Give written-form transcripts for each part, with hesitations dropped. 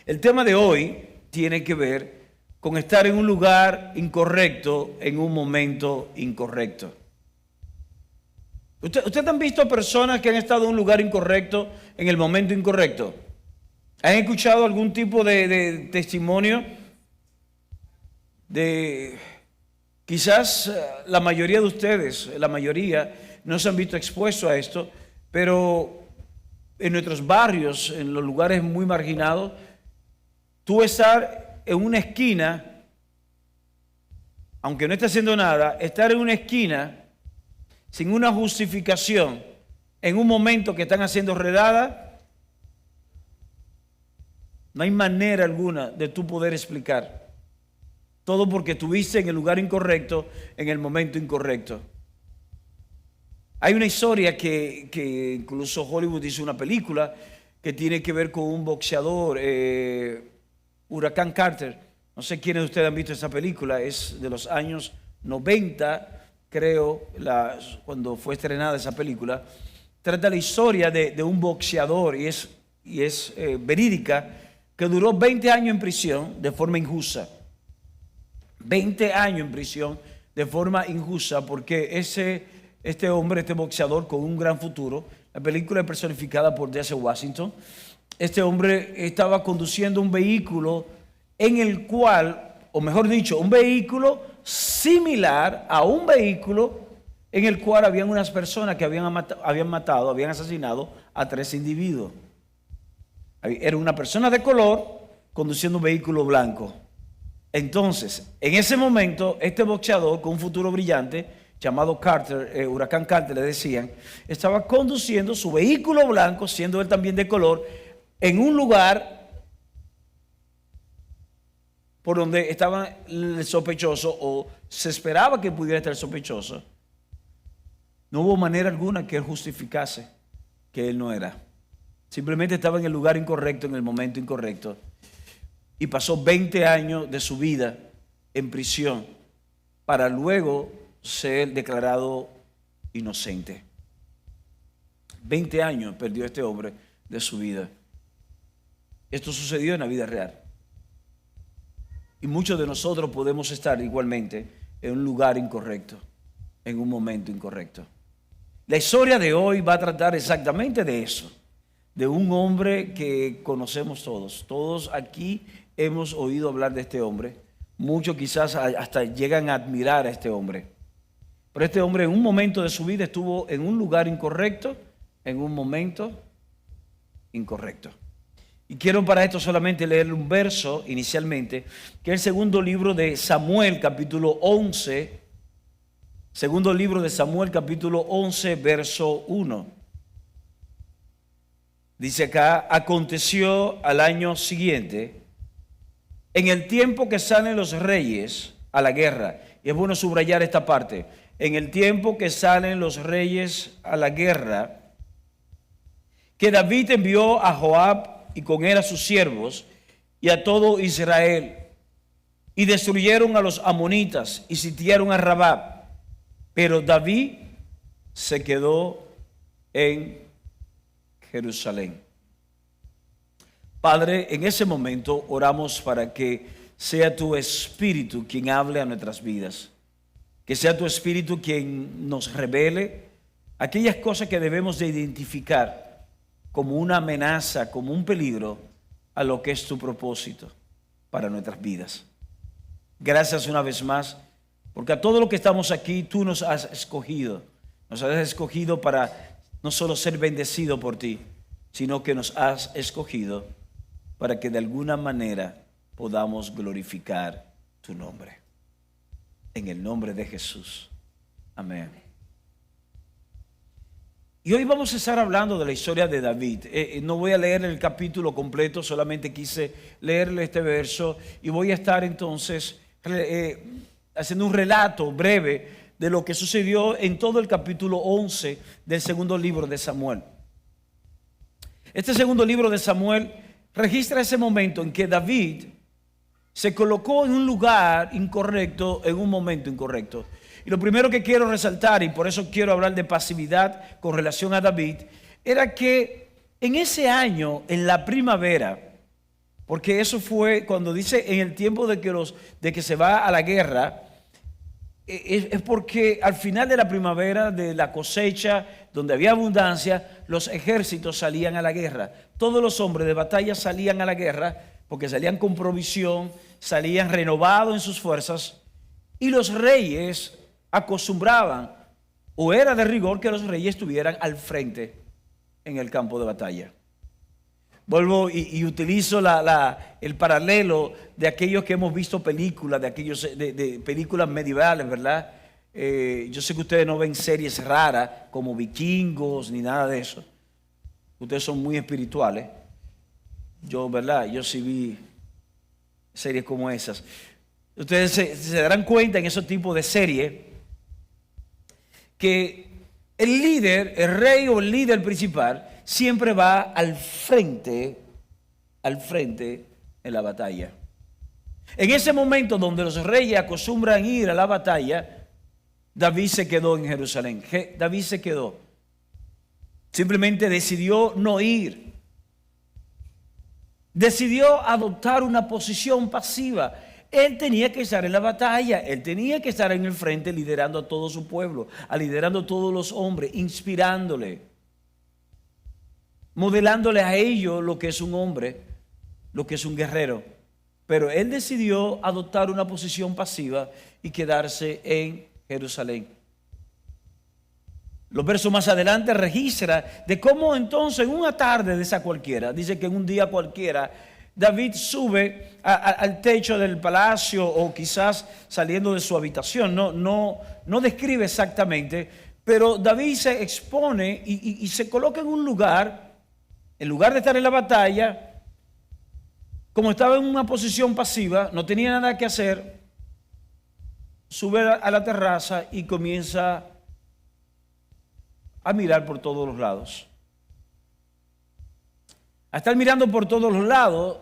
El tema de hoy tiene que ver con estar en un lugar incorrecto en un momento incorrecto. ¿Ustedes han visto personas que han estado en un lugar incorrecto en el momento incorrecto? ¿Han escuchado algún tipo de testimonio? Quizás la mayoría de ustedes, la mayoría, no se han visto expuestos a esto, pero en nuestros barrios, en los lugares muy marginados, tú estar en una esquina, aunque no estés haciendo nada, estar en una esquina sin una justificación, en un momento que están haciendo redada, no hay manera alguna de tú poder explicar. Todo porque estuviste en el lugar incorrecto, en el momento incorrecto. Hay una historia que incluso Hollywood hizo una película que tiene que ver con un boxeador, Huracán Carter. No sé quiénes de ustedes han visto esa película, es de los años 90, creo, cuando fue estrenada esa película. Trata la historia de un boxeador y es verídica, que duró 20 años en prisión de forma injusta. 20 años en prisión de forma injusta porque este hombre, este boxeador con un gran futuro, la película es personificada por Denzel Washington. Este hombre estaba conduciendo un vehículo en el cual, o mejor dicho, un vehículo similar a un vehículo en el cual habían unas personas que habían asesinado a 3 individuos. Era una persona de color conduciendo un vehículo blanco. Entonces, en ese momento, este boxeador con un futuro brillante, llamado Carter, Huracán Carter le decían, estaba conduciendo su vehículo blanco, siendo él también de color, en un lugar por donde estaba el sospechoso, o se esperaba que pudiera estar sospechoso. No hubo manera alguna que él justificase que él no era. Simplemente estaba en el lugar incorrecto, en el momento incorrecto. Y pasó 20 años de su vida en prisión para luego ser declarado inocente. 20 años perdió este hombre de su vida. Esto sucedió en la vida real. Y muchos de nosotros podemos estar igualmente en un lugar incorrecto, en un momento incorrecto. La historia de hoy va a tratar exactamente de eso, de un hombre que conocemos todos. Todos aquí hemos oído hablar de este hombre. Muchos quizás hasta llegan a admirar a este hombre. Pero este hombre en un momento de su vida estuvo en un lugar incorrecto, en un momento incorrecto. Y quiero para esto solamente leer un verso inicialmente, que es el segundo libro de Samuel, capítulo 11. Segundo libro de Samuel, capítulo 11, verso 1. Dice acá, aconteció al año siguiente, en el tiempo que salen los reyes a la guerra. Y es bueno subrayar esta parte. En el tiempo que salen los reyes a la guerra, que David envió a Joab y con él a sus siervos y a todo Israel, y destruyeron a los amonitas y sitiaron a Rabá. Pero David se quedó en Jerusalén. Padre, en ese momento oramos para que sea tu Espíritu quien hable a nuestras vidas. Que sea tu Espíritu quien nos revele aquellas cosas que debemos de identificar como una amenaza, como un peligro a lo que es tu propósito para nuestras vidas. Gracias una vez más, porque a todo lo que estamos aquí, tú nos has escogido. Nos has escogido para no solo ser bendecido por ti, sino que nos has escogido para que de alguna manera podamos glorificar tu nombre. En el nombre de Jesús. Amén. Y hoy vamos a estar hablando de la historia de David. No voy a leer el capítulo completo, solamente quise leerle este verso y voy a estar entonces haciendo un relato breve de lo que sucedió en todo el capítulo 11 del segundo libro de Samuel. Este segundo libro de Samuel registra ese momento en que David se colocó en un lugar incorrecto en un momento incorrecto. Y lo primero que quiero resaltar, y por eso quiero hablar de pasividad con relación a David, era que en ese año, en la primavera, Porque eso fue cuando dice en el tiempo de que se va a la guerra, es porque al final de la primavera, de la cosecha, donde había abundancia, los ejércitos salían a la guerra. Todos los hombres de batalla salían a la guerra porque salían con provisión, salían renovados en sus fuerzas, y los reyes acostumbraban, o era de rigor, que los reyes estuvieran al frente en el campo de batalla. Vuelvo y utilizo el paralelo de aquellos que hemos visto películas, de películas medievales, ¿verdad? Yo sé que ustedes no ven series raras como Vikingos ni nada de eso. Ustedes son muy espirituales. Yo, ¿verdad? Yo sí vi series como esas. Ustedes se darán cuenta en esos tipos de series que el líder, el rey o el líder principal, siempre va al frente en la batalla. En ese momento donde los reyes acostumbran ir a la batalla, David se quedó en Jerusalén. David se quedó. Simplemente decidió no ir. Decidió adoptar una posición pasiva. Él tenía que estar en la batalla, él tenía que estar en el frente liderando a todo su pueblo, liderando a todos los hombres, inspirándole, modelándole a ellos lo que es un hombre, lo que es un guerrero. Pero él decidió adoptar una posición pasiva y quedarse en Jerusalén. Los versos más adelante registran de cómo entonces en una tarde de esa cualquiera, dice que en un día cualquiera, David sube al techo del palacio o quizás saliendo de su habitación. No describe exactamente, pero David se expone y se coloca en un lugar, en lugar de estar en la batalla, como estaba en una posición pasiva, no tenía nada que hacer, sube a la terraza y comienza a mirar por todos los lados. A estar mirando por todos los lados,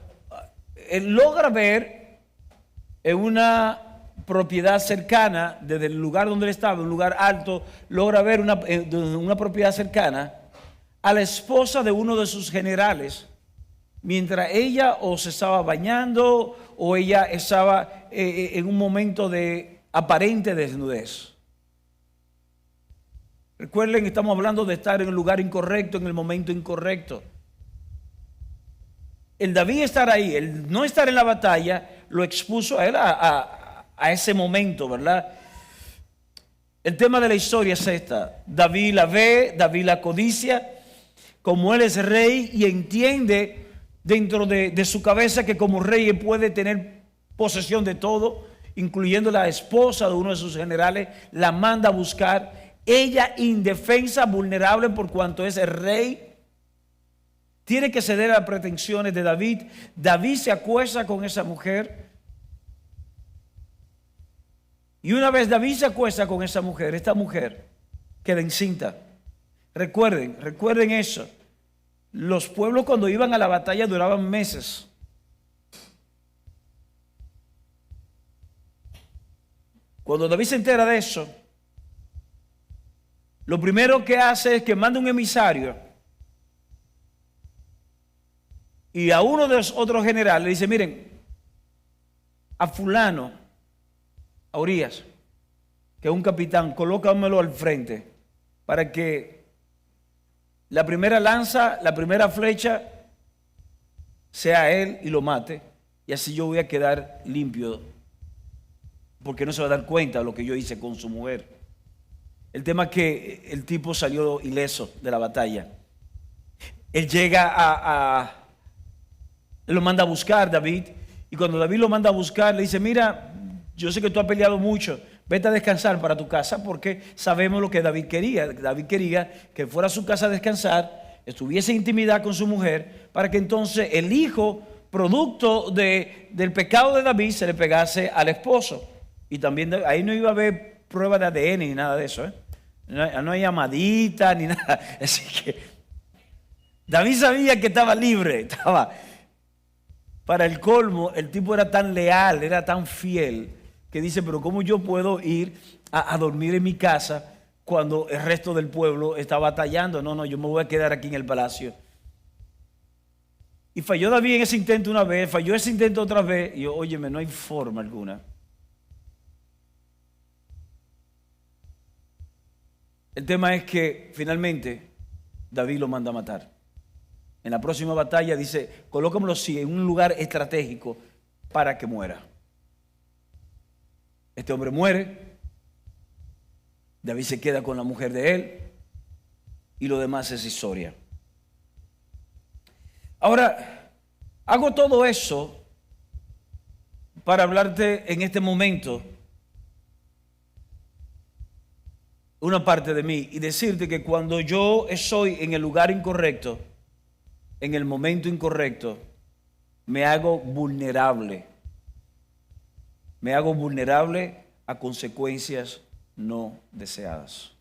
él logra ver en una propiedad cercana, desde el lugar donde él estaba, un lugar alto, logra ver una propiedad cercana a la esposa de uno de sus generales, mientras ella o se estaba bañando o ella estaba en un momento de aparente desnudez. Recuerden que estamos hablando de estar en el lugar incorrecto, en el momento incorrecto. El David estar ahí, el no estar en la batalla, lo expuso a él a ese momento, ¿verdad? El tema de la historia es esta. David la ve, David la codicia, como él es rey y entiende dentro de su cabeza que como rey puede tener posesión de todo, incluyendo la esposa de uno de sus generales, la manda a buscar. Ella indefensa, vulnerable por cuanto es el rey, tiene que ceder a las pretensiones de David. David se acuesta con esa mujer. Y una vez David se acuesta con esa mujer, esta mujer queda encinta. Recuerden eso. Los pueblos cuando iban a la batalla duraban meses. Cuando David se entera de eso, lo primero que hace es que manda un emisario y a uno de los otros generales le dice: miren, a fulano, a Urias, que es un capitán, colócamelo al frente para que la primera lanza, la primera flecha sea él y lo mate, y así yo voy a quedar limpio, porque no se va a dar cuenta de lo que yo hice con su mujer. El tema es que el tipo salió ileso de la batalla. Él llega lo manda a buscar David, y cuando David lo manda a buscar le dice: mira, yo sé que tú has peleado mucho, vete a descansar para tu casa, porque sabemos lo que David quería. David quería que fuera a su casa a descansar, estuviese en intimidad con su mujer, para que entonces el hijo, producto del pecado de David, se le pegase al esposo. Y también ahí no iba a haber prueba de ADN ni nada de eso, no hay llamadita ni nada. Así que David sabía que estaba libre, para el colmo. El tipo era tan leal, era tan fiel, que dice: pero ¿cómo yo puedo ir a dormir en mi casa cuando el resto del pueblo está batallando? No, yo me voy a quedar aquí en el palacio. Y falló David en ese intento una vez, falló ese intento otra vez. Y yo, óyeme, no hay forma alguna. El tema es que finalmente David lo manda a matar. En la próxima batalla dice, colócamelo así, en un lugar estratégico para que muera. Este hombre muere. David se queda con la mujer de él. Y lo demás es historia. Ahora, hago todo eso para hablarte en este momento una parte de mí y decirte que cuando yo estoy en el lugar incorrecto, en el momento incorrecto, me hago vulnerable. Me hago vulnerable a consecuencias no deseadas.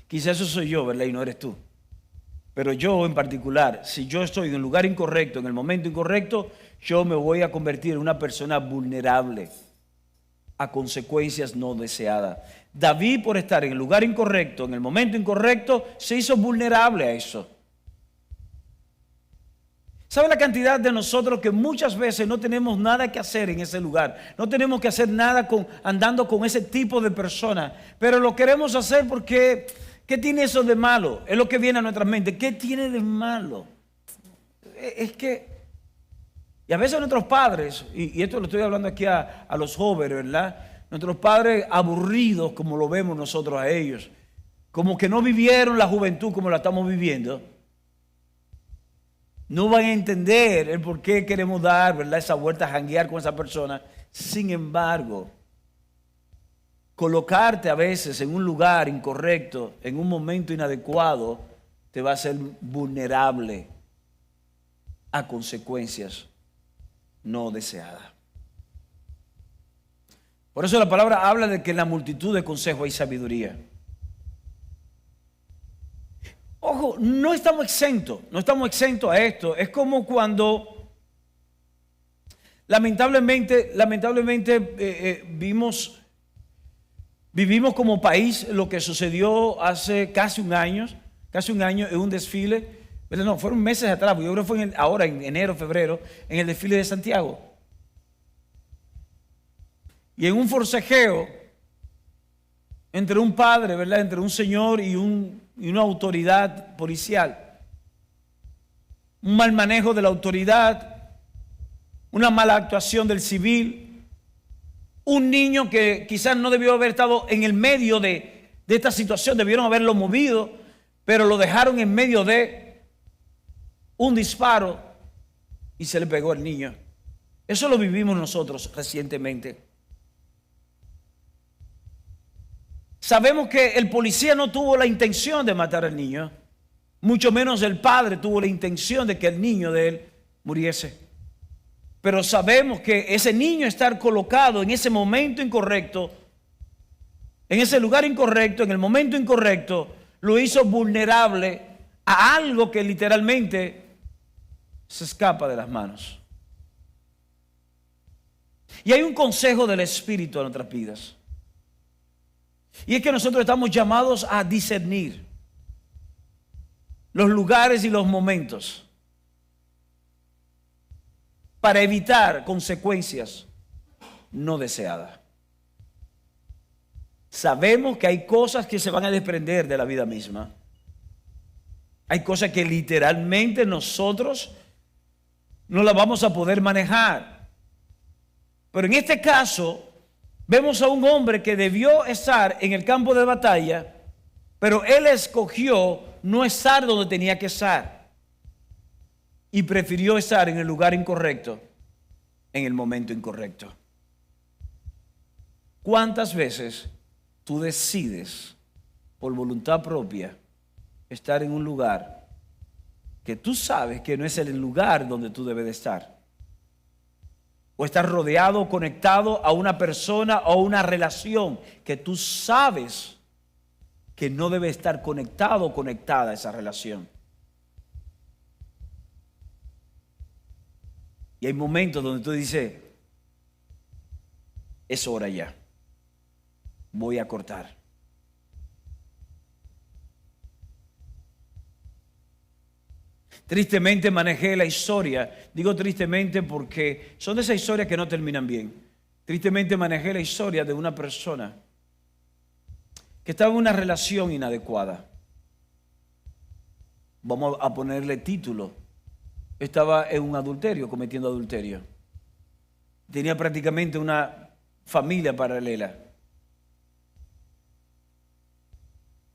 Quizás eso soy yo, ¿verdad? Y no eres tú. Pero yo en particular, si yo estoy en el lugar incorrecto, en el momento incorrecto, yo me voy a convertir en una persona vulnerable a consecuencias no deseadas. David, por estar en el lugar incorrecto, en el momento incorrecto, se hizo vulnerable a eso. ¿Sabe la cantidad de nosotros que muchas veces no tenemos nada que hacer en ese lugar? No tenemos que hacer nada andando con ese tipo de personas, pero lo queremos hacer porque, ¿qué tiene eso de malo? Es lo que viene a nuestra mente. ¿Qué tiene de malo? Es que, y a veces nuestros padres, y esto lo estoy hablando aquí a los jóvenes, ¿verdad? Nuestros padres aburridos como lo vemos nosotros a ellos, como que no vivieron la juventud como la estamos viviendo, no van a entender el por qué queremos dar, ¿verdad?, esa vuelta a janguear con esa persona. Sin embargo, colocarte a veces en un lugar incorrecto, en un momento inadecuado, te va a hacer vulnerable a consecuencias no deseadas. Por eso la palabra habla de que en la multitud de consejos hay sabiduría. Ojo, no estamos exentos a esto. Es como cuando lamentablemente vivimos como país lo que sucedió hace casi un año en un desfile. No, fueron meses atrás, yo creo que fue ahora en enero, febrero, en el desfile de Santiago. Y en un forcejeo entre un padre, ¿verdad?, entre un señor y una autoridad policial, un mal manejo de la autoridad, una mala actuación del civil, un niño que quizás no debió haber estado en el medio de esta situación, debieron haberlo movido, pero lo dejaron en medio de un disparo y se le pegó al niño. Eso lo vivimos nosotros recientemente. Sabemos que el policía no tuvo la intención de matar al niño, mucho menos el padre tuvo la intención de que el niño de él muriese. Pero sabemos que ese niño estar colocado en ese momento incorrecto, en ese lugar incorrecto, en el momento incorrecto, lo hizo vulnerable a algo que literalmente se escapa de las manos. Y hay un consejo del Espíritu a nuestras vidas. Y es que nosotros estamos llamados a discernir los lugares y los momentos para evitar consecuencias no deseadas. Sabemos que hay cosas que se van a desprender de la vida misma. Hay cosas que literalmente nosotros no las vamos a poder manejar. Pero en este caso vemos a un hombre que debió estar en el campo de batalla, pero él escogió no estar donde tenía que estar y prefirió estar en el lugar incorrecto, en el momento incorrecto. ¿Cuántas veces tú decides por voluntad propia estar en un lugar que tú sabes que no es el lugar donde tú debes de estar? O estar rodeado, conectado a una persona o una relación que tú sabes que no debe estar conectado o conectada a esa relación. Y hay momentos donde tú dices, es hora ya, voy a cortar. Tristemente manejé la historia. Digo tristemente porque son de esas historias que no terminan bien. Tristemente manejé la historia de una persona que estaba en una relación inadecuada. Vamos a ponerle título. Estaba en un adulterio, cometiendo adulterio. Tenía prácticamente una familia paralela.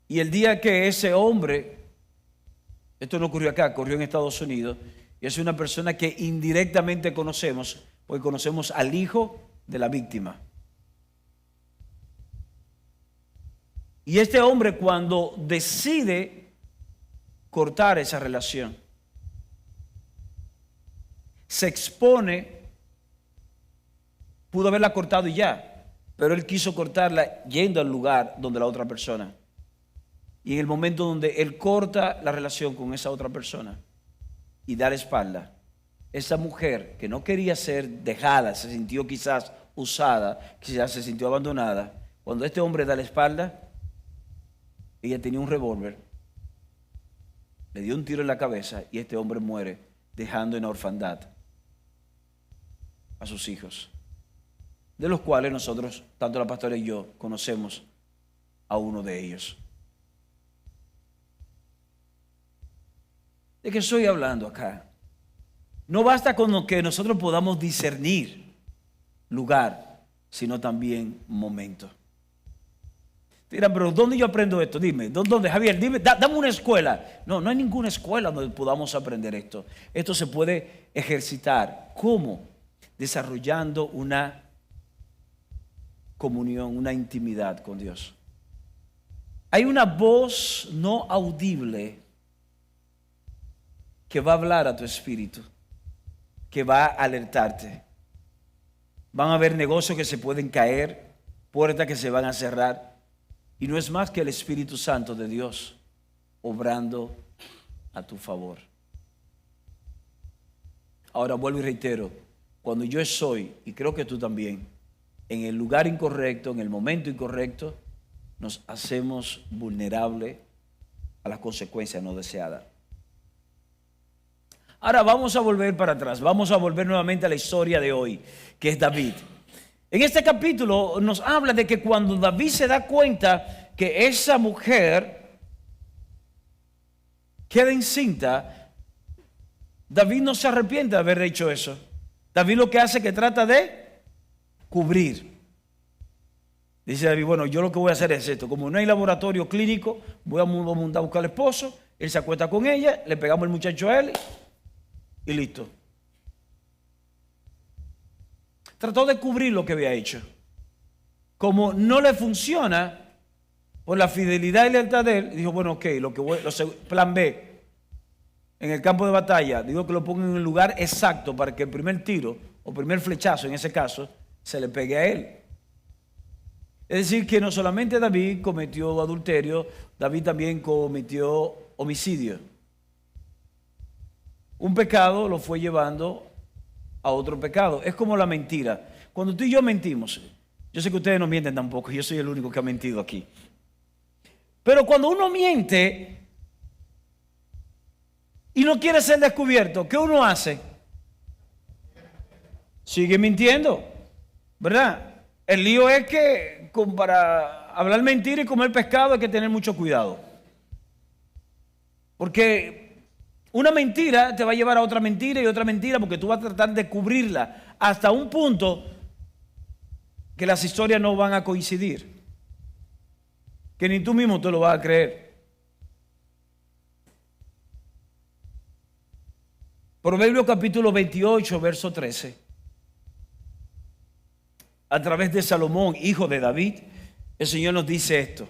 Y el día que ese hombre, esto no ocurrió acá, ocurrió en Estados Unidos, y es una persona que indirectamente conocemos, porque conocemos al hijo de la víctima. Y este hombre, cuando decide cortar esa relación, se expone, pudo haberla cortado y ya, pero él quiso cortarla yendo al lugar donde la otra persona. Y en el momento donde él corta la relación con esa otra persona y da la espalda, esa mujer que no quería ser dejada, se sintió quizás usada, quizás se sintió abandonada, cuando este hombre da la espalda, ella tenía un revólver, le dio un tiro en la cabeza y este hombre muere, dejando en orfandad a sus hijos, de los cuales nosotros, tanto la pastora y yo, conocemos a uno de ellos. ¿De qué estoy hablando acá? No basta con lo que nosotros podamos discernir lugar, sino también momento. Dirán, pero ¿dónde yo aprendo esto? Dime, ¿dónde, Javier? Dime, dame una escuela. No, no hay ninguna escuela donde podamos aprender esto. Esto se puede ejercitar. ¿Cómo? Desarrollando una comunión, una intimidad con Dios. Hay una voz no audible que va a hablar a tu espíritu, que va a alertarte. Van a haber negocios que se pueden caer, puertas que se van a cerrar, y no es más que el Espíritu Santo de Dios obrando a tu favor. Ahora vuelvo y reitero, cuando yo estoy, y creo que tú también, en el lugar incorrecto, en el momento incorrecto, nos hacemos vulnerables a las consecuencias no deseadas. Ahora vamos a volver para atrás, vamos a volver nuevamente a la historia de hoy, que es David. En este capítulo nos habla de que cuando David se da cuenta que esa mujer queda encinta, David no se arrepiente de haber hecho eso. David lo que hace es que trata de cubrir. Dice David, bueno, yo lo que voy a hacer es esto, como no hay laboratorio clínico, voy a mandar a buscar al esposo, él se acuesta con ella, le pegamos el muchacho a él y listo. Trató de cubrir lo que había hecho. Como no le funciona por la fidelidad y lealtad de él, dijo, bueno, ok, plan B, en el campo de batalla, digo que lo pongan en el lugar exacto para que el primer tiro, o primer flechazo en ese caso, se le pegue a él. Es decir, que no solamente David cometió adulterio, David también cometió homicidio. Un pecado lo fue llevando a otro pecado. Es como la mentira. Cuando tú y yo mentimos, yo sé que ustedes no mienten tampoco, yo soy el único que ha mentido aquí. Pero cuando uno miente y no quiere ser descubierto, ¿qué uno hace? Sigue mintiendo, ¿verdad? El lío es que para hablar mentira y comer pescado hay que tener mucho cuidado. Porque una mentira te va a llevar a otra mentira y otra mentira porque tú vas a tratar de cubrirla hasta un punto que las historias no van a coincidir. Que ni tú mismo te lo vas a creer. Proverbios capítulo 28, verso 13. A través de Salomón, hijo de David, el Señor nos dice esto: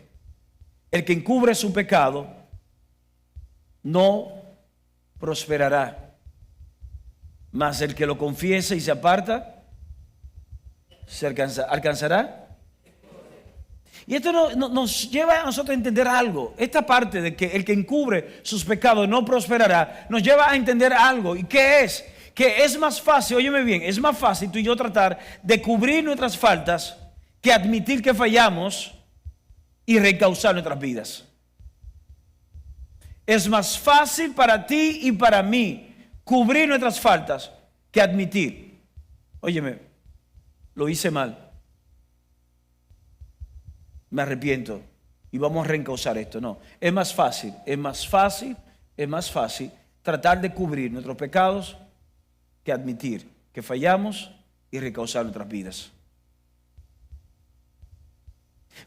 el que encubre su pecado no prosperará, mas el que lo confiesa y se aparta alcanzará. Y esto nos lleva a nosotros a entender algo. Esta parte de que el que encubre sus pecados no prosperará, nos lleva a entender algo. ¿Y qué es? Que es más fácil, óyeme bien, es más fácil tú y yo tratar de cubrir nuestras faltas que admitir que fallamos y reencauzar nuestras vidas. Es más fácil para ti y para mí cubrir nuestras faltas que admitir, óyeme, lo hice mal, me arrepiento y vamos a reencauzar esto. No, es más fácil tratar de cubrir nuestros pecados que admitir que fallamos y reencauzar nuestras vidas.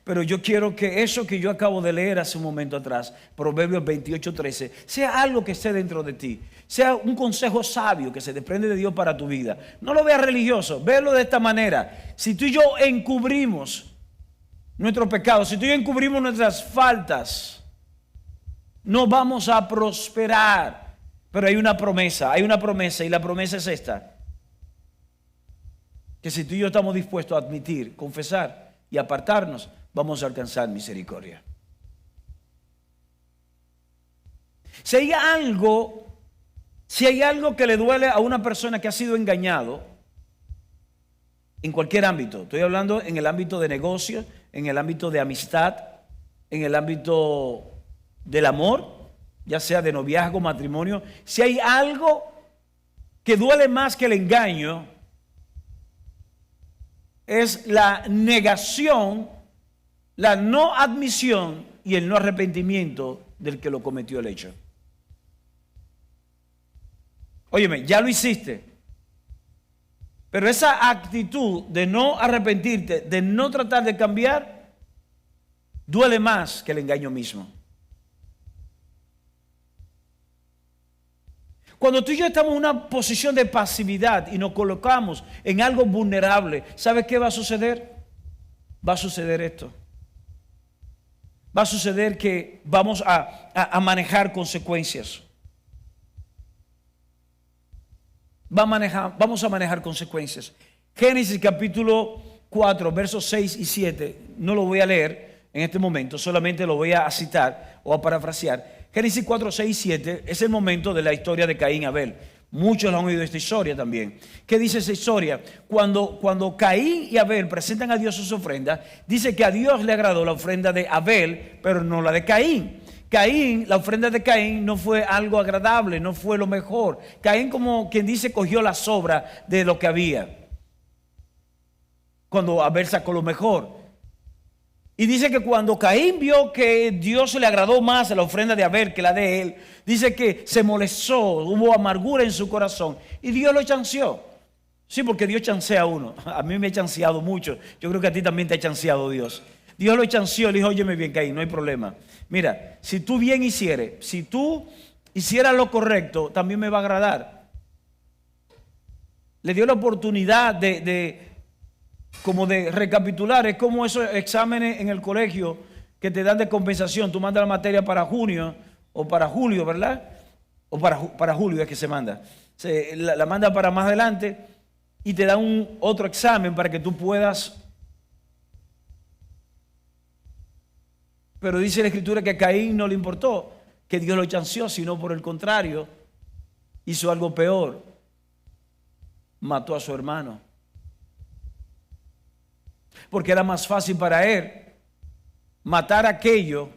Pero yo quiero que eso que yo acabo de leer hace un momento atrás, Proverbios 28:13, sea algo que esté dentro de ti, sea un consejo sabio que se desprende de Dios para tu vida. No lo veas religioso, véalo de esta manera. Si tú y yo encubrimos nuestros pecados, si tú y yo encubrimos nuestras faltas, no vamos a prosperar. Pero hay una promesa, y la promesa es esta: que si tú y yo estamos dispuestos a admitir, confesar y apartarnos, vamos a alcanzar misericordia. Si hay algo que le duele a una persona que ha sido engañado, en cualquier ámbito, estoy hablando en el ámbito de negocio, en el ámbito de amistad, en el ámbito del amor, ya sea de noviazgo, matrimonio, si hay algo que duele más que el engaño, es la negación, la no admisión y el no arrepentimiento del que lo cometió el hecho. Óyeme, ya lo hiciste, pero esa actitud de no arrepentirte, de no tratar de cambiar, duele más que el engaño mismo. Cuando tú y yo estamos en una posición de pasividad y nos colocamos en algo vulnerable, ¿sabes qué va a suceder? Va a suceder esto. Va a suceder que vamos a manejar consecuencias. Vamos a manejar consecuencias. Génesis capítulo 4, versos 6 y 7, no lo voy a leer en este momento, solamente lo voy a citar o a parafrasear. Génesis 4, 6 y 7 es el momento de la historia de Caín y Abel. Muchos han oído esta historia también. ¿Qué dice esa historia? Cuando Caín y Abel presentan a Dios sus ofrendas, dice que a Dios le agradó la ofrenda de Abel, pero no la de Caín. La ofrenda de Caín no fue algo agradable, no fue lo mejor. Caín, como quien dice, cogió la sobra de lo que había, cuando Abel sacó lo mejor. Y dice que cuando Caín vio que Dios le agradó más a la ofrenda de Abel que la de él, dice que se molestó, hubo amargura en su corazón y Dios lo chanceó. Sí, porque Dios chancea a uno. A mí me ha chanceado mucho. Yo creo que a ti también te ha chanceado Dios. Dios lo chanceó, le dijo: óyeme bien, Caín, no hay problema. Mira, si tú bien hicieres, si tú hicieras lo correcto, también me va a agradar. Le dio la oportunidad de recapitular. Es como esos exámenes en el colegio que te dan de compensación. Tú mandas la materia para junio o para julio, ¿verdad? O para julio es que se manda. La manda para más adelante y te dan otro examen para que tú puedas. Pero dice la Escritura que a Caín no le importó que Dios lo chanceó, sino por el contrario, hizo algo peor. Mató a su hermano. Porque era más fácil para él matar aquello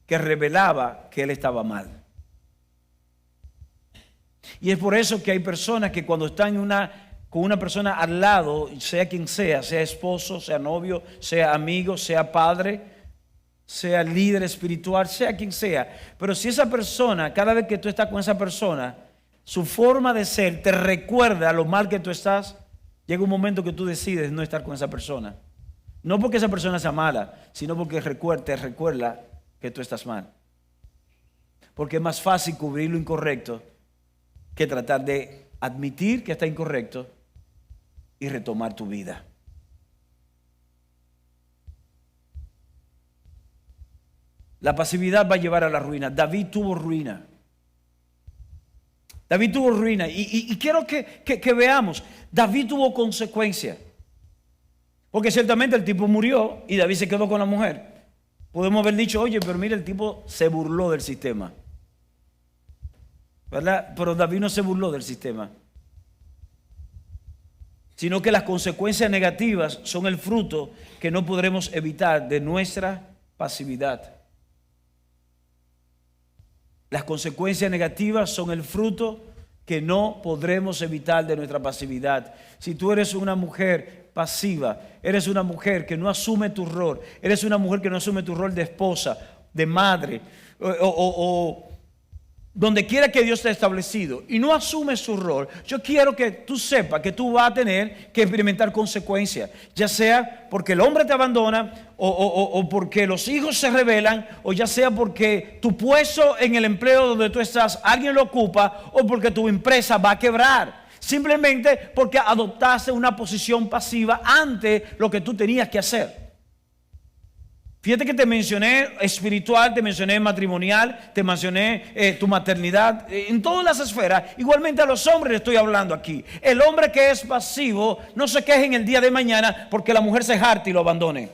que revelaba que él estaba mal. Y es por eso que hay personas que cuando están con una persona al lado, sea quien sea esposo, sea novio, sea amigo, sea padre, sea líder espiritual, sea quien sea, pero si esa persona, cada vez que tú estás con esa persona, su forma de ser te recuerda lo mal que tú estás, llega un momento que tú decides no estar con esa persona. No porque esa persona sea mala, sino porque te recuerda que tú estás mal. Porque es más fácil cubrir lo incorrecto que tratar de admitir que está incorrecto y retomar tu vida. La pasividad va a llevar a la ruina. David tuvo ruina. Y quiero que veamos, David tuvo consecuencias. Porque ciertamente el tipo murió y David se quedó con la mujer. Podemos haber dicho: oye, pero mira, el tipo se burló del sistema, ¿verdad? Pero David no se burló del sistema, sino que las consecuencias negativas son el fruto que no podremos evitar de nuestra pasividad. Las consecuencias negativas son el fruto que no podremos evitar de nuestra pasividad. Si tú eres una mujer pasiva, eres una mujer que no asume tu rol, eres una mujer que no asume tu rol de esposa, de madre, o donde quiera que Dios te ha establecido y no asumes su rol, yo quiero que tú sepas que tú vas a tener que experimentar consecuencias, ya sea porque el hombre te abandona o porque los hijos se rebelan, o ya sea porque tu puesto en el empleo donde tú estás alguien lo ocupa, o porque tu empresa va a quebrar, simplemente porque adoptaste una posición pasiva ante lo que tú tenías que hacer. Fíjate que te mencioné espiritual, te mencioné matrimonial, te mencioné tu maternidad, en todas las esferas. Igualmente a los hombres le estoy hablando aquí. El hombre que es pasivo no se queje en el día de mañana porque la mujer se jarte y lo abandone.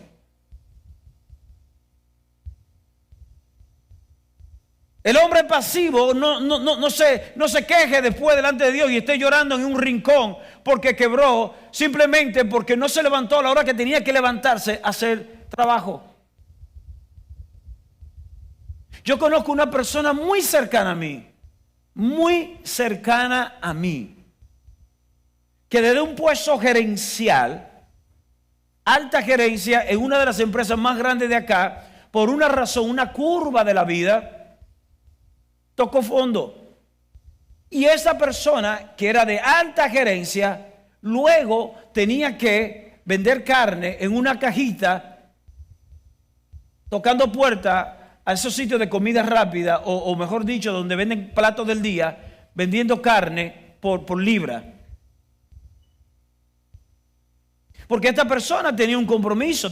El hombre pasivo no se queje después delante de Dios y esté llorando en un rincón porque quebró, simplemente porque no se levantó a la hora que tenía que levantarse a hacer trabajo. Yo conozco una persona muy cercana a mí, que desde un puesto gerencial, alta gerencia en una de las empresas más grandes de acá, por una razón, una curva de la vida, tocó fondo. Y esa persona que era de alta gerencia, luego tenía que vender carne en una cajita, tocando puertas a esos sitios de comida rápida, o mejor dicho, donde venden platos del día, vendiendo carne por libra. Porque esta persona tenía el compromiso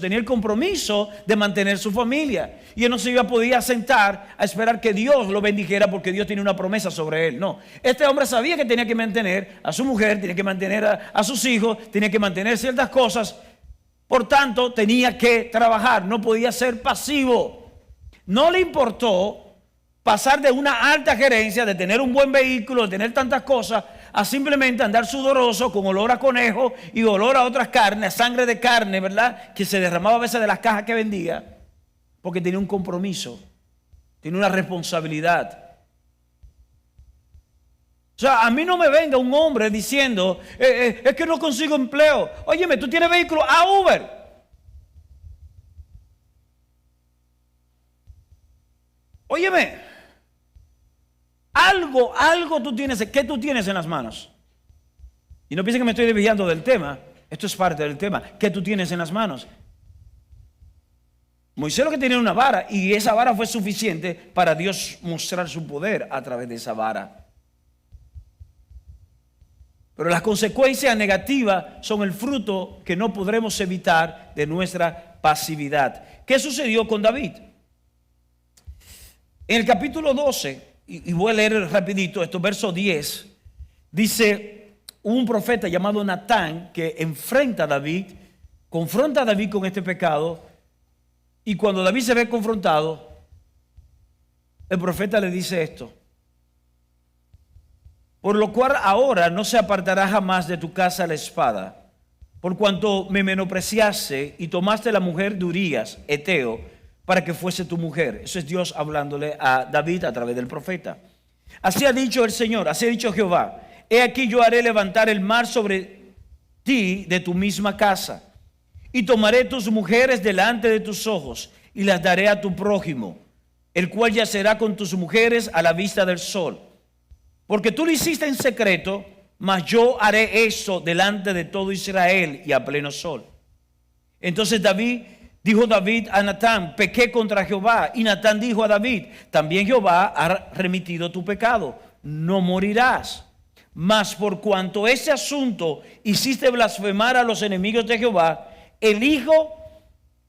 de mantener su familia. Y él no se podía sentar a esperar que Dios lo bendijera porque Dios tiene una promesa sobre él. No, este hombre sabía que tenía que mantener a su mujer, tenía que mantener a sus hijos, tenía que mantener ciertas cosas. Por tanto, tenía que trabajar, no podía ser pasivo. No le importó pasar de una alta gerencia, de tener un buen vehículo, de tener tantas cosas, a simplemente andar sudoroso con olor a conejo y olor a otras carnes, a sangre de carne, ¿verdad? Que se derramaba a veces de las cajas que vendía, porque tenía un compromiso, tenía una responsabilidad. O sea, a mí no me venga un hombre diciendo, es que no consigo empleo. Óyeme, tú tienes vehículo, a Uber. Óyeme, algo tú tienes. ¿Qué tú tienes en las manos? Y no piensen que me estoy desviando del tema. Esto es parte del tema. ¿Qué tú tienes en las manos? Moisés lo que tenía una vara, y esa vara fue suficiente para Dios mostrar su poder a través de esa vara. Pero las consecuencias negativas son el fruto que no podremos evitar de nuestra pasividad. ¿Qué sucedió con David? En el capítulo 12, y voy a leer rapidito esto, verso 10, dice un profeta llamado Natán que enfrenta a David, confronta a David con este pecado, y cuando David se ve confrontado, el profeta le dice esto: por lo cual ahora no se apartará jamás de tu casa la espada, por cuanto me menospreciaste y tomaste la mujer de Urías, Eteo, para que fuese tu mujer. Eso es Dios hablándole a David a través del profeta. Así ha dicho el Señor, así ha dicho Jehová: he aquí yo haré levantar el mar sobre ti de tu misma casa, y tomaré tus mujeres delante de tus ojos, y las daré a tu prójimo, el cual yacerá con tus mujeres a la vista del sol. Porque tú lo hiciste en secreto, mas yo haré eso delante de todo Israel y a pleno sol. Entonces dijo David a Natán: pequé contra Jehová. Y Natán dijo a David: también Jehová ha remitido tu pecado, no morirás. Mas por cuanto ese asunto hiciste blasfemar a los enemigos de Jehová, el hijo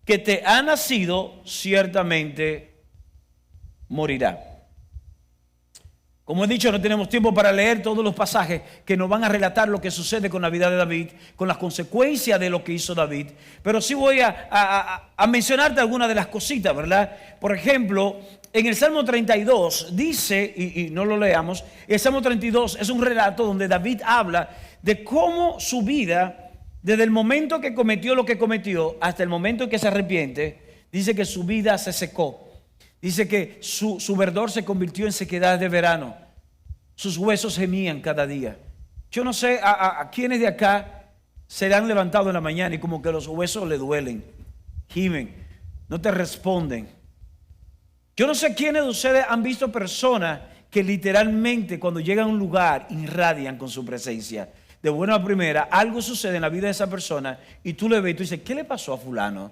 que te ha nacido ciertamente morirá. Como he dicho, no tenemos tiempo para leer todos los pasajes que nos van a relatar lo que sucede con la vida de David, con las consecuencias de lo que hizo David. Pero sí voy a mencionarte algunas de las cositas, ¿verdad? Por ejemplo, en el Salmo 32 dice, y no lo leamos, el Salmo 32 es un relato donde David habla de cómo su vida, desde el momento que cometió lo que cometió hasta el momento en que se arrepiente, dice que su vida se secó. Dice que su verdor se convirtió en sequedad de verano. Sus huesos gemían cada día. Yo no sé a quiénes de acá se han levantado en la mañana y como que los huesos le duelen, gimen, no te responden. Yo no sé quiénes de ustedes han visto personas que literalmente cuando llegan a un lugar irradian con su presencia. De buena a primera, algo sucede en la vida de esa persona y tú le ves y tú dices, ¿qué le pasó a fulano?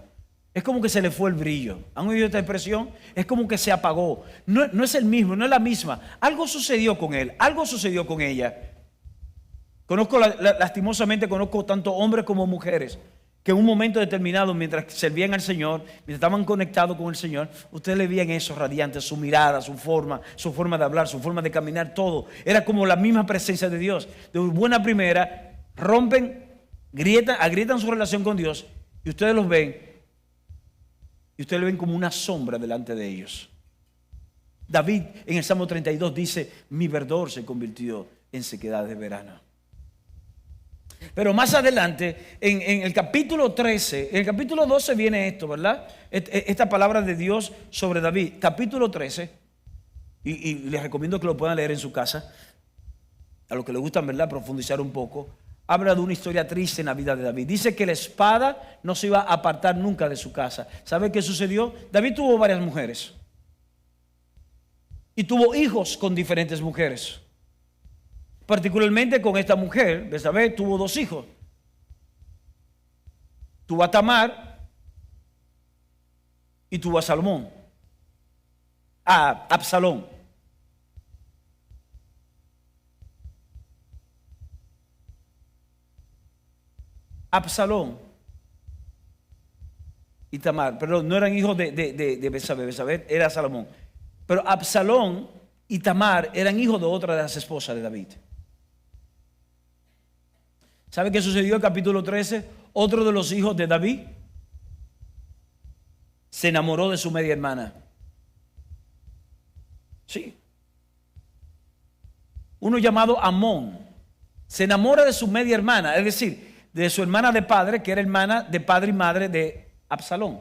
Es como que se le fue el brillo. ¿Han oído esta expresión? Es como que se apagó. No es el mismo, no es la misma. Algo sucedió con él, algo sucedió con ella. Lastimosamente conozco tanto hombres como mujeres que en un momento determinado, mientras servían al Señor, mientras estaban conectados con el Señor, ustedes le veían eso radiante, su mirada, su forma de hablar, su forma de caminar, todo. Era como la misma presencia de Dios. De buena primera, rompen, agrietan su relación con Dios y ustedes los ven. Y ustedes lo ven como una sombra delante de ellos. David en el Salmo 32 dice, mi verdor se convirtió en sequedad de verano. Pero más adelante, en el capítulo 13, en el capítulo 12 viene esto, ¿verdad? Esta palabra de Dios sobre David. Capítulo 13, y les recomiendo que lo puedan leer en su casa. A los que les gustan, ¿verdad?, profundizar un poco. Habla de una historia triste en la vida de David. Dice que la espada no se iba a apartar nunca de su casa. ¿Sabe qué sucedió? David tuvo varias mujeres. Y tuvo hijos con diferentes mujeres. Particularmente con esta mujer, Betsabé, tuvo 2 hijos. Tuvo a Tamar y tuvo a Salomón. A Absalón. Absalón y Tamar, perdón, no eran hijos de Betsabé, Betsabé era Salomón. Pero Absalón y Tamar eran hijos de otra de las esposas de David. ¿Sabe qué sucedió en el capítulo 13? Otro de los hijos de David se enamoró de su media hermana. Sí. Uno llamado Amón se enamora de su media hermana, es decir, de su hermana de padre, que era hermana de padre y madre de Absalón.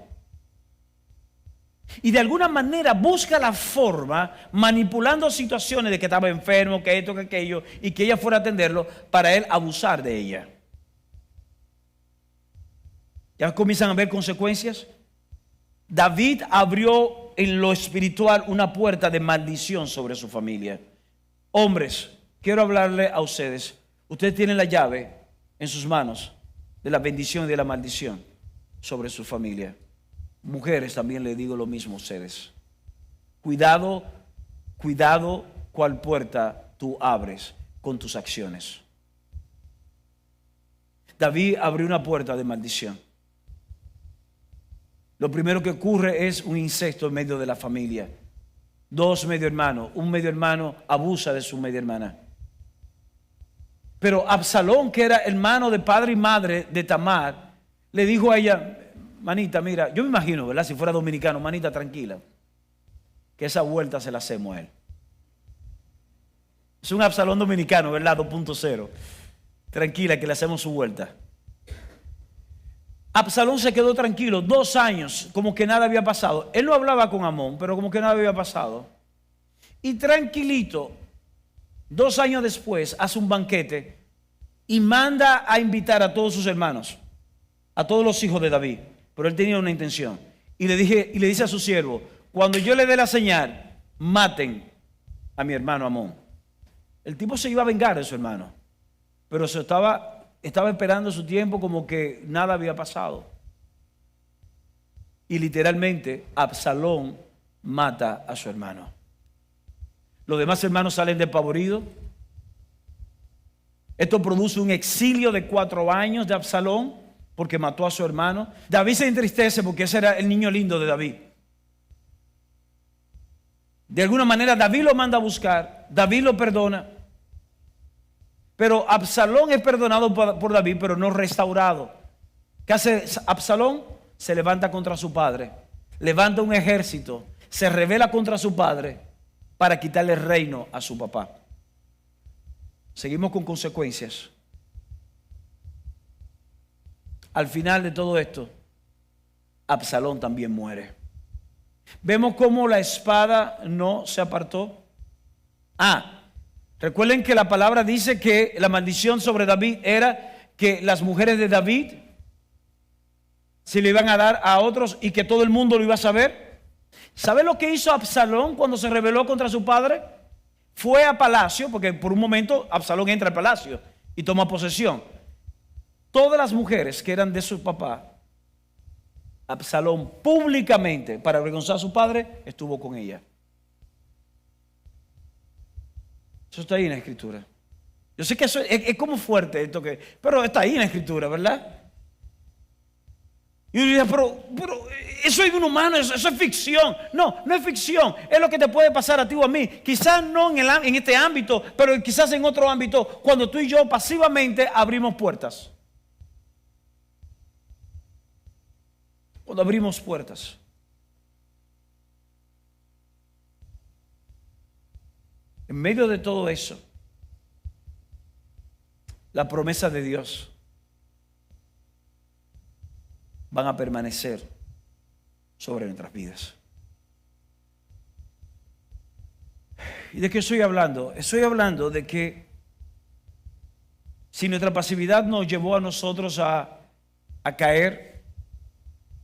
Y de alguna manera busca la forma, manipulando situaciones de que estaba enfermo, que esto, que aquello, y que ella fuera a atenderlo, para él abusar de ella. ¿Ya comienzan a ver consecuencias? David abrió en lo espiritual una puerta de maldición sobre su familia. Hombres, quiero hablarle a ustedes. Ustedes tienen la llave en sus manos de la bendición y de la maldición sobre su familia. Mujeres, también le digo lo mismo a ustedes. Cuidado cuál puerta tú abres con tus acciones. David abrió una puerta de maldición. Lo primero que ocurre es un incesto en medio de la familia. 2 medio hermanos, un medio hermano abusa de su media hermana. Pero Absalón, que era hermano de padre y madre de Tamar, le dijo a ella, manita, mira, yo me imagino, ¿verdad? Si fuera dominicano, manita, tranquila, que esa vuelta se la hacemos a él. Es un Absalón dominicano, ¿verdad? 2.0. Tranquila, que le hacemos su vuelta. Absalón se quedó tranquilo 2 años, como que nada había pasado. Él no hablaba con Amón, pero como que nada había pasado. Y tranquilito, 2 años después, hace un banquete y manda a invitar a todos sus hermanos, a todos los hijos de David. Pero él tenía una intención. Y le dice a su siervo, cuando yo le dé la señal, maten a mi hermano Amón. El tipo se iba a vengar de su hermano, pero estaba esperando su tiempo como que nada había pasado. Y literalmente Absalón mata a su hermano. Los demás hermanos salen despavoridos. Esto produce un exilio de 4 años de Absalón porque mató a su hermano. David se entristece porque ese era el niño lindo de David. De alguna manera David lo manda a buscar, David lo perdona. Pero Absalón es perdonado por David, pero no restaurado. ¿Qué hace Absalón? Se levanta contra su padre, levanta un ejército, se rebela contra su padre para quitarle el reino a su papá. Seguimos con consecuencias. Al final de todo esto, Absalón también muere. Vemos cómo la espada no se apartó. Recuerden que la palabra dice que la maldición sobre David era que las mujeres de David se le iban a dar a otros y que todo el mundo lo iba a saber. ¿Sabe lo que hizo Absalón cuando se rebeló contra su padre? Fue a palacio, porque por un momento Absalón entra al palacio y toma posesión. Todas las mujeres que eran de su papá, Absalón públicamente, para avergonzar a su padre, estuvo con ella. Eso está ahí en la Escritura. Yo sé que eso es como fuerte esto, pero está ahí en la Escritura, ¿verdad? Y uno diría, pero eso es inhumano, eso es ficción. No, no es ficción, es lo que te puede pasar a ti o a mí. Quizás no en este ámbito, pero quizás en otro ámbito, cuando tú y yo pasivamente abrimos puertas. Cuando abrimos puertas. En medio de todo eso, la promesa de Dios van a permanecer sobre nuestras vidas. ¿Y de qué estoy hablando? Estoy hablando de que si nuestra pasividad nos llevó a nosotros a caer,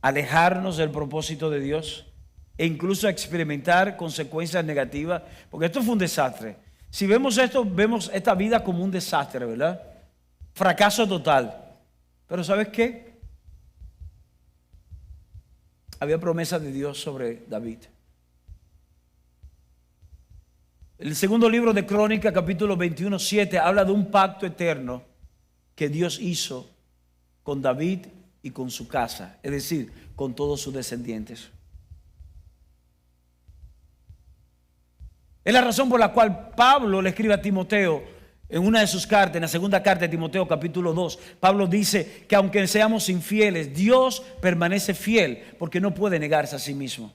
a alejarnos del propósito de Dios e incluso a experimentar consecuencias negativas, porque esto fue un desastre. Si vemos esto, vemos esta vida como un desastre, ¿verdad? Fracaso total. Pero ¿sabes qué? Había promesa de Dios sobre David. El segundo libro de Crónicas, capítulo 21:7, habla de un pacto eterno que Dios hizo con David y con su casa, es decir, con todos sus descendientes. Es la razón por la cual Pablo le escribe a Timoteo en una de sus cartas, en la segunda carta de Timoteo, capítulo 2, Pablo dice que aunque seamos infieles, Dios permanece fiel porque no puede negarse a sí mismo.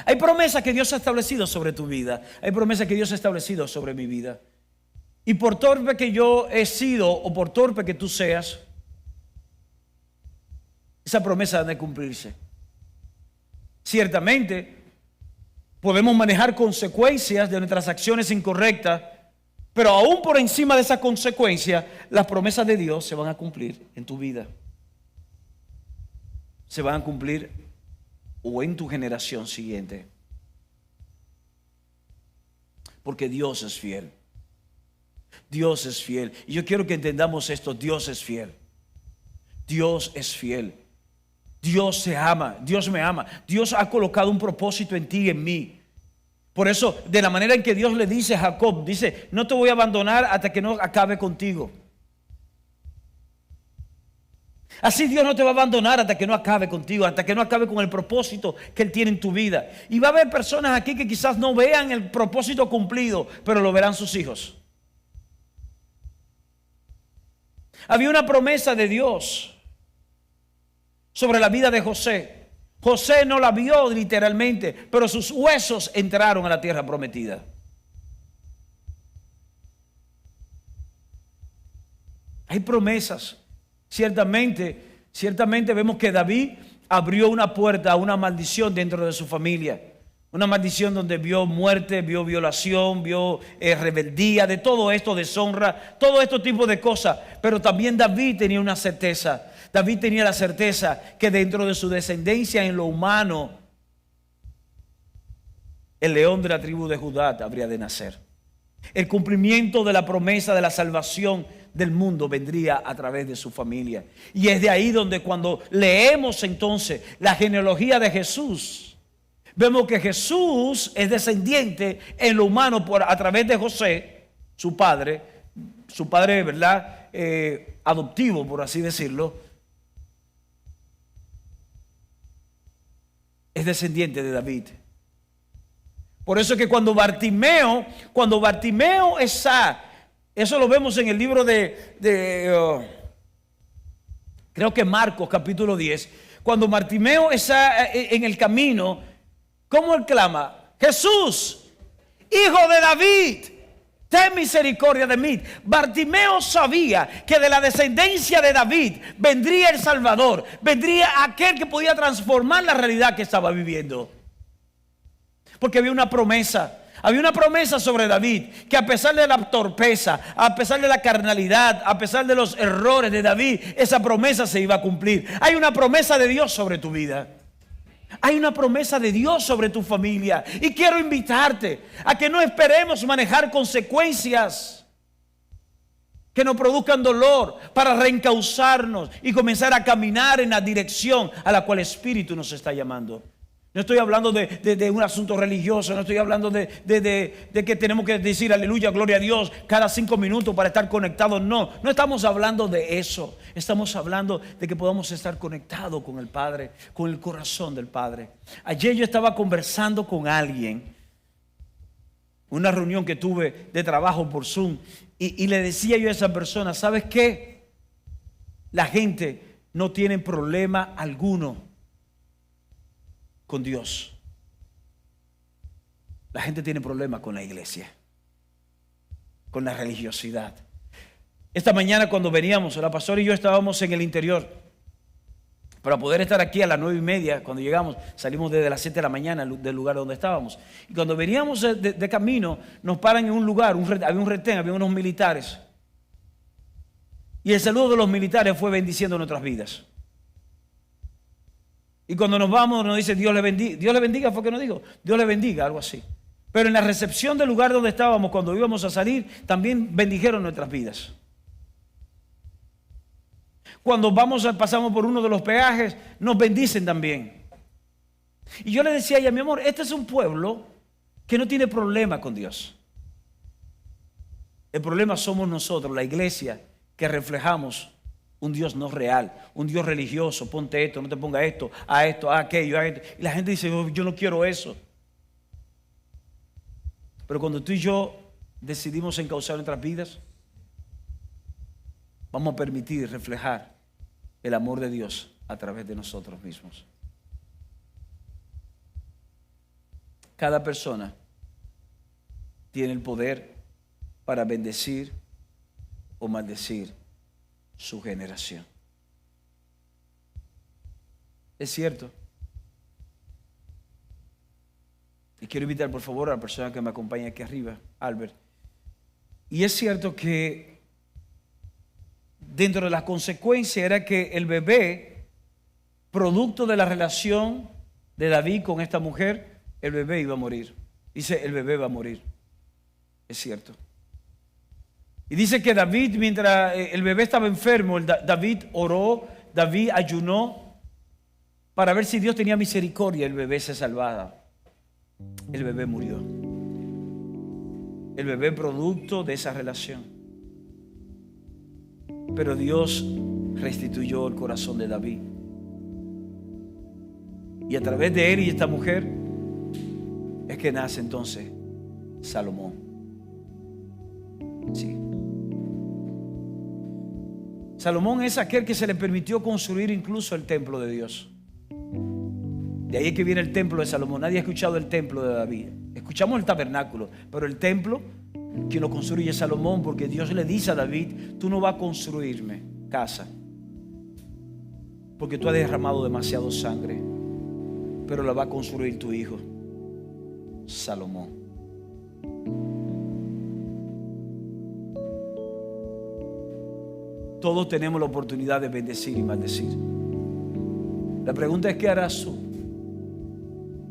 Hay promesas que Dios ha establecido sobre tu vida, hay promesas que Dios ha establecido sobre mi vida. Y por torpe que yo he sido o por torpe que tú seas, esa promesa debe cumplirse. Ciertamente, podemos manejar consecuencias de nuestras acciones incorrectas, pero aún por encima de esa consecuencia, las promesas de Dios se van a cumplir en tu vida. Se van a cumplir o en tu generación siguiente. Porque Dios es fiel. Dios es fiel. Y yo quiero que entendamos esto. Dios es fiel. Dios es fiel. Dios se ama. Dios me ama. Dios ha colocado un propósito en ti y en mí. Por eso, de la manera en que Dios le dice a Jacob, dice, no te voy a abandonar hasta que no acabe contigo. Así Dios no te va a abandonar hasta que no acabe contigo, hasta que no acabe con el propósito que Él tiene en tu vida. Y va a haber personas aquí que quizás no vean el propósito cumplido, pero lo verán sus hijos. Había una promesa de Dios sobre la vida de José. José no la vio literalmente, pero sus huesos entraron a la tierra prometida. Hay promesas. Ciertamente vemos que David abrió una puerta a una maldición dentro de su familia. Una maldición donde vio muerte, vio violación, vio rebeldía, de todo esto, deshonra, todo este tipo de cosas. Pero también David tenía una certeza. David tenía la certeza que dentro de su descendencia en lo humano, el león de la tribu de Judá habría de nacer. El cumplimiento de la promesa de la salvación del mundo vendría a través de su familia. Y es de ahí donde cuando leemos entonces la genealogía de Jesús, vemos que Jesús es descendiente en lo humano a través de José, su padre, ¿verdad? Adoptivo, por así decirlo. Es descendiente de David. Por eso es que cuando Bartimeo eso lo vemos en el libro creo que Marcos capítulo 10, cuando Bartimeo está en el camino, ¿cómo él clama? Jesús, hijo de David, ten misericordia de mí. Bartimeo sabía que de la descendencia de David vendría el Salvador, vendría aquel que podía transformar la realidad que estaba viviendo. Porque había una promesa. Había una promesa sobre David, que a pesar de la torpeza, a pesar de la carnalidad, a pesar de los errores de David, esa promesa se iba a cumplir. Hay una promesa de Dios sobre tu vida. Hay una promesa de Dios sobre tu familia. Y quiero invitarte a que no esperemos manejar consecuencias que nos produzcan dolor para reencauzarnos y comenzar a caminar en la dirección a la cual el Espíritu nos está llamando. No estoy hablando de un asunto religioso, no estoy hablando de que tenemos que decir aleluya, gloria a Dios cada 5 minutos para estar conectados. No estamos hablando de eso. Estamos hablando de que podamos estar conectados con el Padre, con el corazón del Padre. Ayer yo estaba conversando con alguien, una reunión que tuve de trabajo por Zoom, y le decía yo a esa persona, ¿sabes qué? La gente no tiene problema alguno con Dios. La gente tiene problemas con la iglesia, con la religiosidad. Esta mañana cuando veníamos, la pastora y yo estábamos en el interior para poder estar aquí a las 9:30. Cuando llegamos, salimos desde las 7 de la mañana del lugar donde estábamos. Y cuando veníamos de camino, nos paran en un lugar, había un retén, había unos militares. Y el saludo de los militares fue bendiciendo nuestras vidas. Y cuando nos vamos nos dice Dios le bendiga. Dios le bendiga fue que nos dijo. Dios le bendiga, algo así. Pero en la recepción del lugar donde estábamos, cuando íbamos a salir, también bendijeron nuestras vidas. Cuando pasamos por uno de los peajes, nos bendicen también. Y yo le decía a ella, mi amor, este es un pueblo que no tiene problema con Dios. El problema somos nosotros, la iglesia, que reflejamos un Dios no real, un Dios religioso. Ponte esto, no te ponga esto, a aquello, a esto. Y la gente dice, yo no quiero eso. Pero cuando tú y yo decidimos encauzar nuestras vidas, vamos a permitir reflejar el amor de Dios a través de nosotros mismos. Cada persona tiene el poder para bendecir o maldecir su generación. Es cierto. Y quiero invitar por favor a la persona que me acompaña aquí arriba, Albert. Y es cierto que dentro de las consecuencias era que el bebé, producto de la relación de David con esta mujer, el bebé iba a morir. Dice, el bebé va a morir. Es cierto. Y dice que David, mientras el bebé estaba enfermo, David oró, David ayunó para ver si Dios tenía misericordia. El bebé se salvaba. El bebé murió. El bebé producto de esa relación. Pero Dios restituyó el corazón de David. Y a través de él y esta mujer es que nace entonces Salomón. Sí. Salomón es aquel que se le permitió construir incluso el templo de Dios. De ahí es que viene el templo de Salomón. Nadie ha escuchado el templo de David. Escuchamos el tabernáculo, pero el templo, quien lo construye es Salomón, porque Dios le dice a David, tú no vas a construirme casa, porque tú has derramado demasiado sangre, pero la va a construir tu hijo, Salomón. Todos tenemos la oportunidad de bendecir y maldecir. La pregunta es, ¿qué harás tú?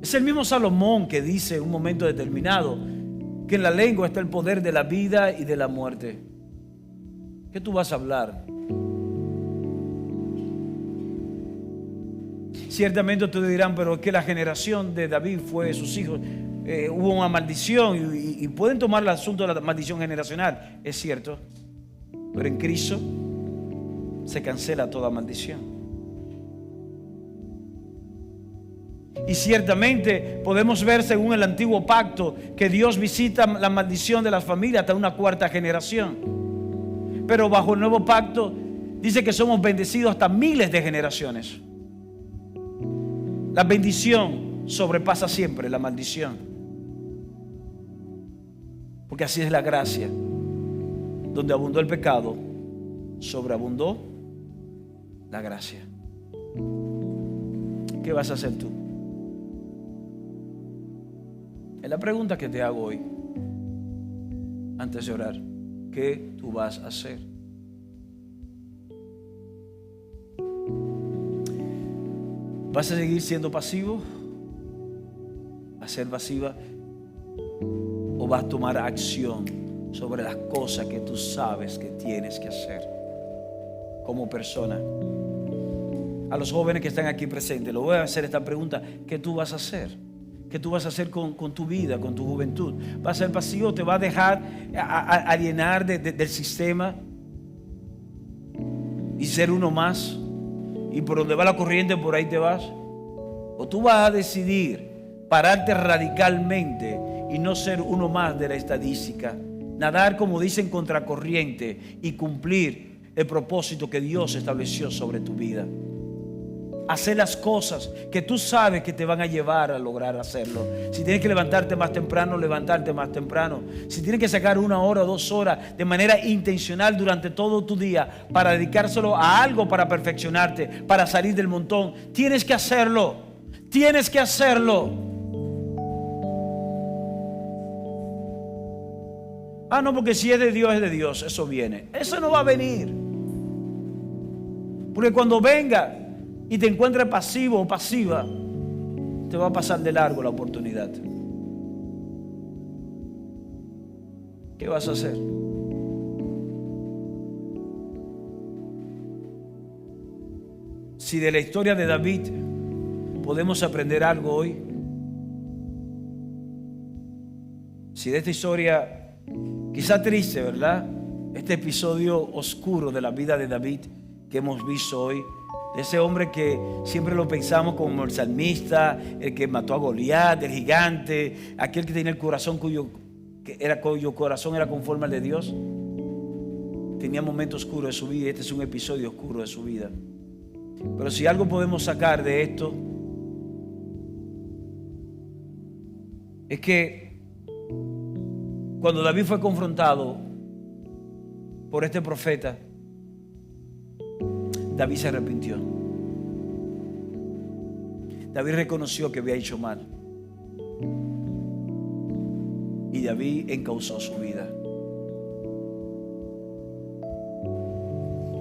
Es el mismo Salomón que dice en un momento determinado que en la lengua está el poder de la vida y de la muerte. ¿Qué tú vas a hablar? Ciertamente ustedes dirán, pero es que la generación de David fue sus hijos. Hubo una maldición y pueden tomar el asunto de la maldición generacional. Es cierto. Pero en Cristo se cancela toda maldición. Y ciertamente podemos ver según el antiguo pacto que Dios visita la maldición de las familias hasta una 4ª generación. Pero bajo el nuevo pacto dice que somos bendecidos hasta miles de generaciones. La bendición sobrepasa siempre la maldición. Porque así es la gracia. Donde abundó el pecado, sobreabundó la gracia. ¿Qué vas a hacer tú? Es la pregunta que te hago hoy, antes de orar. ¿Qué tú vas a hacer? ¿Vas a seguir siendo pasivo? ¿A ser pasiva? ¿O vas a tomar acción sobre las cosas que tú sabes que tienes que hacer como persona? A los jóvenes que están aquí presentes, les voy a hacer esta pregunta. ¿Qué tú vas a hacer? ¿Qué tú vas a hacer con tu vida, con tu juventud? ¿Vas a ser pasivo? ¿Te va a dejar alienar del sistema y ser uno más? Y por donde va la corriente, por ahí te vas. ¿O tú vas a decidir pararte radicalmente y no ser uno más de la estadística? Nadar, como dicen, contracorriente y cumplir el propósito que Dios estableció sobre tu vida. Hacer las cosas que tú sabes que te van a llevar a lograr hacerlo. Si tienes que levantarte más temprano, levantarte más temprano. Si tienes que sacar 1 hora o 2 horas de manera intencional durante todo tu día para dedicárselo a algo, para perfeccionarte, para salir del montón, tienes que hacerlo. Tienes que hacerlo. Ah, no, porque si es de Dios, es de Dios. Eso viene. Eso no va a venir. Porque cuando venga y te encuentres pasivo o pasiva, te va a pasar de largo la oportunidad. ¿Qué vas a hacer? Si de la historia de David podemos aprender algo hoy, si de esta historia, quizá triste, ¿verdad? Este episodio oscuro de la vida de David que hemos visto hoy, ese hombre que siempre lo pensamos como el salmista, el que mató a Goliat, el gigante, aquel que tenía el corazón cuyo corazón era conforme al de Dios, tenía momentos oscuros de su vida y este es un episodio oscuro de su vida. Pero si algo podemos sacar de esto, es que cuando David fue confrontado por este profeta, David se arrepintió. David reconoció que había hecho mal. Y David encauzó su vida.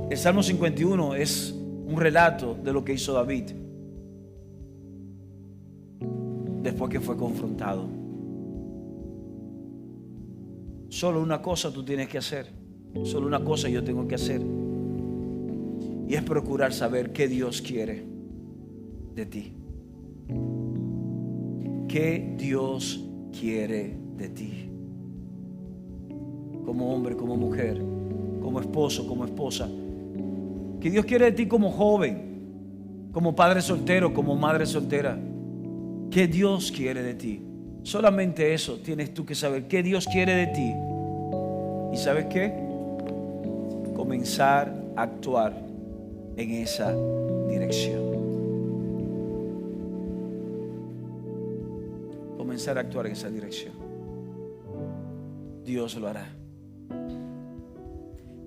El Salmo 51 es un relato de lo que hizo David después que fue confrontado. Solo una cosa tú tienes que hacer. Solo una cosa yo tengo que hacer. Y es procurar saber qué Dios quiere de ti. ¿Qué Dios quiere de ti? Como hombre, como mujer, como esposo, como esposa. ¿Qué Dios quiere de ti como joven, como padre soltero, como madre soltera? ¿Qué Dios quiere de ti? Solamente eso tienes tú que saber. ¿Qué Dios quiere de ti? ¿Y sabes qué? Comenzar a actuar en esa dirección. Comenzar a actuar en esa dirección. Dios lo hará.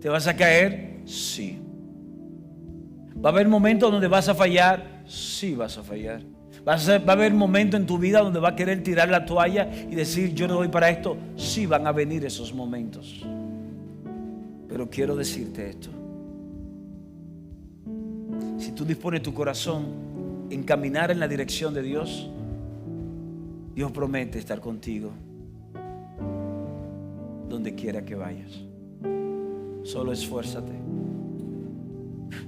¿Te vas a caer? Sí. ¿Va a haber momentos donde vas a fallar? Sí, vas a fallar. ¿Va a haber momentos en tu vida donde vas a querer tirar la toalla y decir yo no doy para esto? Sí, van a venir esos momentos. Pero quiero decirte esto. Si tú dispones tu corazón en caminar en la dirección de Dios, Dios promete estar contigo donde quiera que vayas. Solo esfuérzate.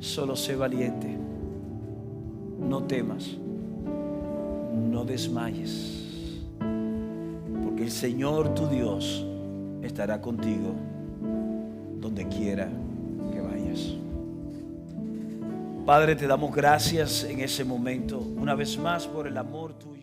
Solo sé valiente. No temas. No desmayes. Porque el Señor tu Dios estará contigo donde quiera que vayas. Padre, te damos gracias en ese momento, una vez más por el amor tuyo.